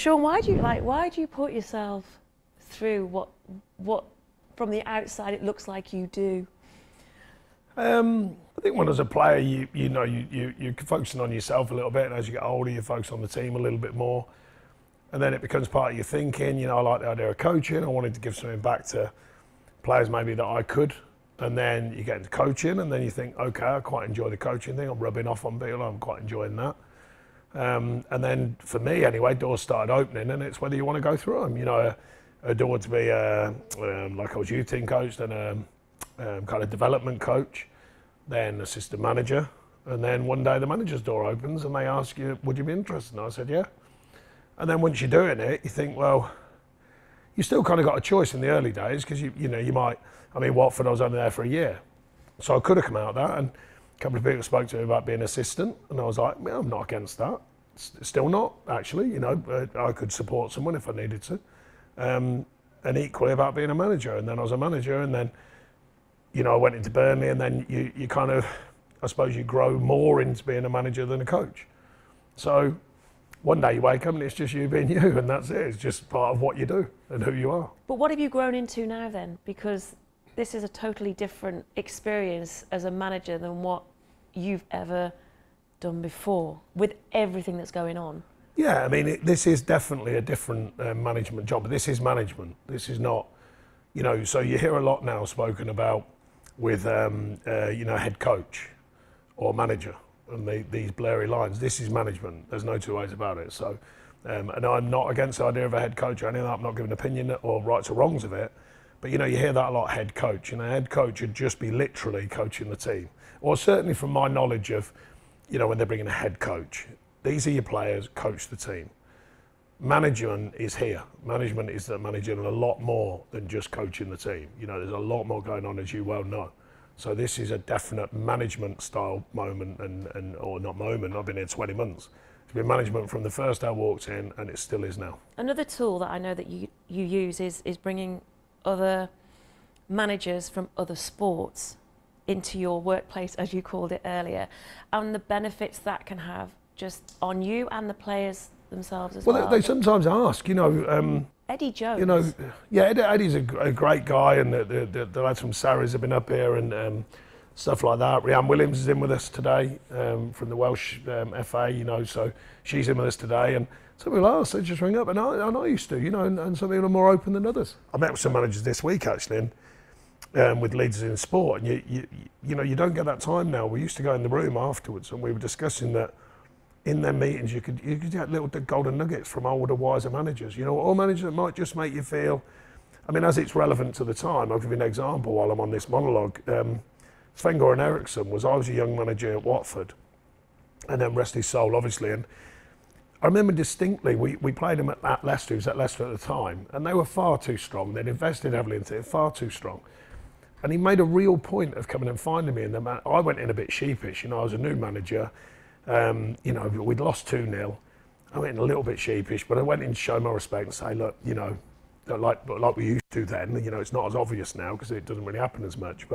Sean, why do you put yourself through what from the outside it looks like you do? I think when as a player, you're focusing on yourself a little bit, and as you get older, you focus on the team a little bit more, and then it becomes part of your thinking. You know, I like the idea of coaching. I wanted to give something back to players maybe that I could, and then you get into coaching, and then you think, okay, I quite enjoy the coaching thing. I'm rubbing off on people. I'm quite enjoying that. And then for me, anyway, doors started opening, and it's whether you want to go through them. You know, a door to be like I was youth team coach, then kind of development coach, then assistant manager, and then one day the manager's door opens and they ask you, would you be interested? And I said, yeah. And then once you're doing it, you think, well, you still kind of got a choice in the early days, because you might, I mean, Watford, I was only there for a year, so I could have come out of that, and a couple of people spoke to me about being assistant, and I was like, well, I'm not against that. Still not, actually, you know, I could support someone if I needed to. And equally about being a manager, and then I was a manager, and then, you know, I went into Burnley, and then you kind of, I suppose you grow more into being a manager than a coach. So one day you wake up and it's just you being you, and that's it. It's just part of what you do and who you are. But what have you grown into now then? Because this is a totally different experience as a manager than what you've ever done before, with everything that's going on. Yeah, I mean, this is definitely a different management job, but this is management. This is not, you know, so you hear a lot now spoken about with, you know, head coach or manager, and these blurry lines. This is management. There's no two ways about it. So, and I'm not against the idea of a head coach or any of that. I'm not giving an opinion or rights or wrongs of it. But, you know, you hear that a lot, head coach. You know, head coach would just be literally coaching the team. Or certainly from my knowledge of, you know, when they're bringing a head coach, these are your players, coach the team. Management is here. Management is that managing a lot more than just coaching the team. You know, there's a lot more going on, as you well know. So this is a definite management style moment, or not moment, I've been here 20 months. It's been management from the first day I walked in, and it still is now. Another tool that I know that you use is bringing other managers from other sports into your workplace, as you called it earlier, and the benefits that can have just on you and the players themselves as well. Well, they sometimes ask, you know... Eddie Jones. You know, yeah, Eddie's a great guy, and the lads from Sarries have been up here and stuff like that. Rhiannon Williams is in with us today from the Welsh FA, you know, so she's in with us today. And some people ask, they just ring up, and I used to, you know, and some people are more open than others. I met with some managers this week, actually, and with leaders in sport, and you know, you don't get that time now. We used to go in the room afterwards, and we were discussing that in their meetings, you could get little golden nuggets from older, wiser managers. You know, or managers that might just make you feel, I mean, as it's relevant to the time, I'll give you an example while I'm on this monologue. Sven-Goran Eriksson I was a young manager at Watford, and then rest his soul, obviously. And I remember distinctly, we played him at Leicester, he was at Leicester at the time, and they were far too strong. They'd invested heavily into it, far too strong. And he made a real point of coming and finding me. And I went in a bit sheepish, you know, I was a new manager. You know, we'd lost 2-0. I went in a little bit sheepish, but I went in to show my respect and say, look, you know, like we used to then, you know, it's not as obvious now because it doesn't really happen as much.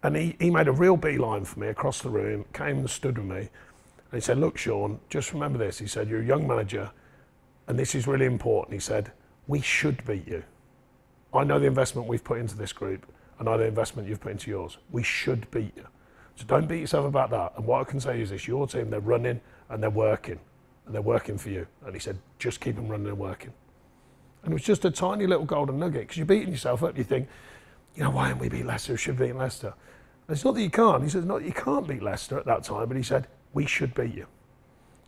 And he made a real beeline for me across the room, came and stood with me, and he said, look, Sean, just remember this. He said, you're a young manager, and this is really important. He said, we should beat you. I know the investment we've put into this group, I know the investment you've put into yours. We should beat you. So don't beat yourself about that. And what I can say is this, your team, they're running and they're working for you. And he said, just keep them running and working. And it was just a tiny little golden nugget, because you're beating yourself up, you think, you know, why haven't we beat Leicester? We should beat Leicester. And it's not that you can't. He said, no, you can't beat Leicester at that time, but he said, we should beat you.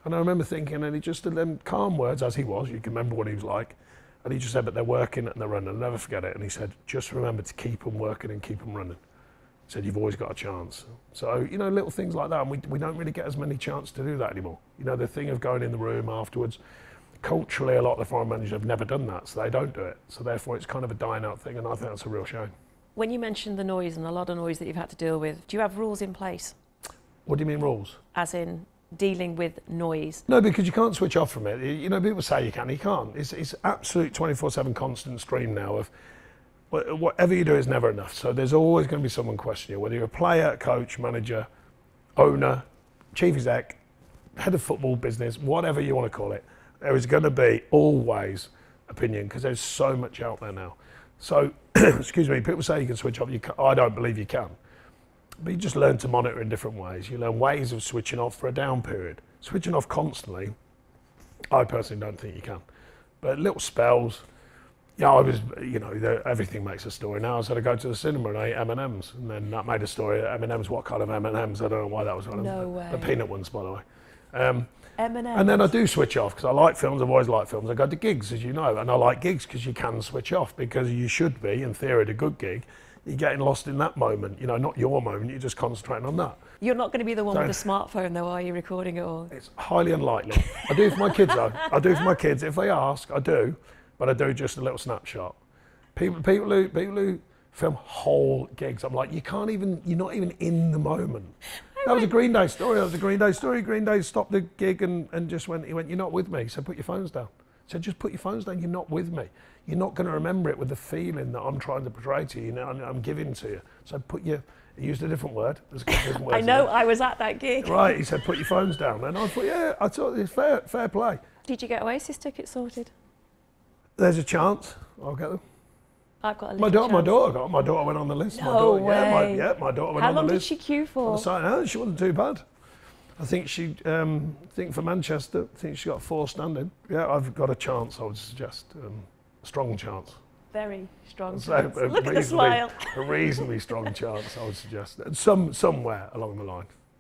And I remember thinking, and he just did them calm words, as he was, you can remember what he was like, and he just said, but they're working and they're running, I'll never forget it. And he said, just remember to keep them working and keep them running. He said, you've always got a chance. So, you know, little things like that, and we don't really get as many chances to do that anymore. You know, the thing of going in the room afterwards, culturally, a lot of the foreign managers have never done that, so they don't do it. So therefore, it's kind of a dying out thing, and I think that's a real shame. When you mentioned the noise and a lot of noise that you've had to deal with, do you have rules in place? What do you mean rules? As in dealing with noise? No, because you can't switch off from it. You know, people say you can, you can't. It's absolute 24/7 constant stream now of whatever you do is never enough. So there's always going to be someone questioning you, whether you're a player, coach, manager, owner, chief exec, head of football business, whatever you want to call it. There is going to be always opinion because there's so much out there now. So, excuse me, people say you can switch off. I don't believe you can. But you just learn to monitor in different ways. You learn ways of switching off for a down period. Switching off constantly, I personally don't think you can. But little spells, yeah, I was, you know, everything makes a story now. So I go to the cinema and I ate M&Ms, and then that made a story. M&Ms, what kind of M&Ms? I don't know why that was one of them. No way. The peanut ones, by the way. M&Ms. And then I do switch off because I like films. I've always liked films. I go to gigs, as you know, and I like gigs because you can switch off because you should be, in theory, at a good gig. You're getting lost in that moment, you know, not your moment. You're just concentrating on that. You're not going to be the one with the smartphone, though, are you, recording it all? It's highly unlikely. I do for my kids, though. I do for my kids. If they ask, I do, but I do just a little snapshot. People who film whole gigs, I'm like, you're not even in the moment. That was a Green Day story. Green Day stopped the gig and just went, you're not with me. He said, put your phones down. He said, just put your phones down. You're not with me. You're not going to remember it with the feeling that I'm trying to portray to you, I'm giving to you. So he used a different word. There's a couple of different words. I know, I was at that gig. Right, he said, put your phones down. And I thought, yeah, I thought it's fair play. Did you get Oasis tickets sorted? There's a chance I'll get them. I've got a My little daughter went on the list. No way. My daughter went How on the long list. did she queue for? She wasn't too bad. I think for Manchester, I think she got 4 standing. Yeah, I've got a chance, I would suggest. A strong chance. Very strong So chance. Look at the smile. A reasonably strong chance, I would suggest. Somewhere along the line.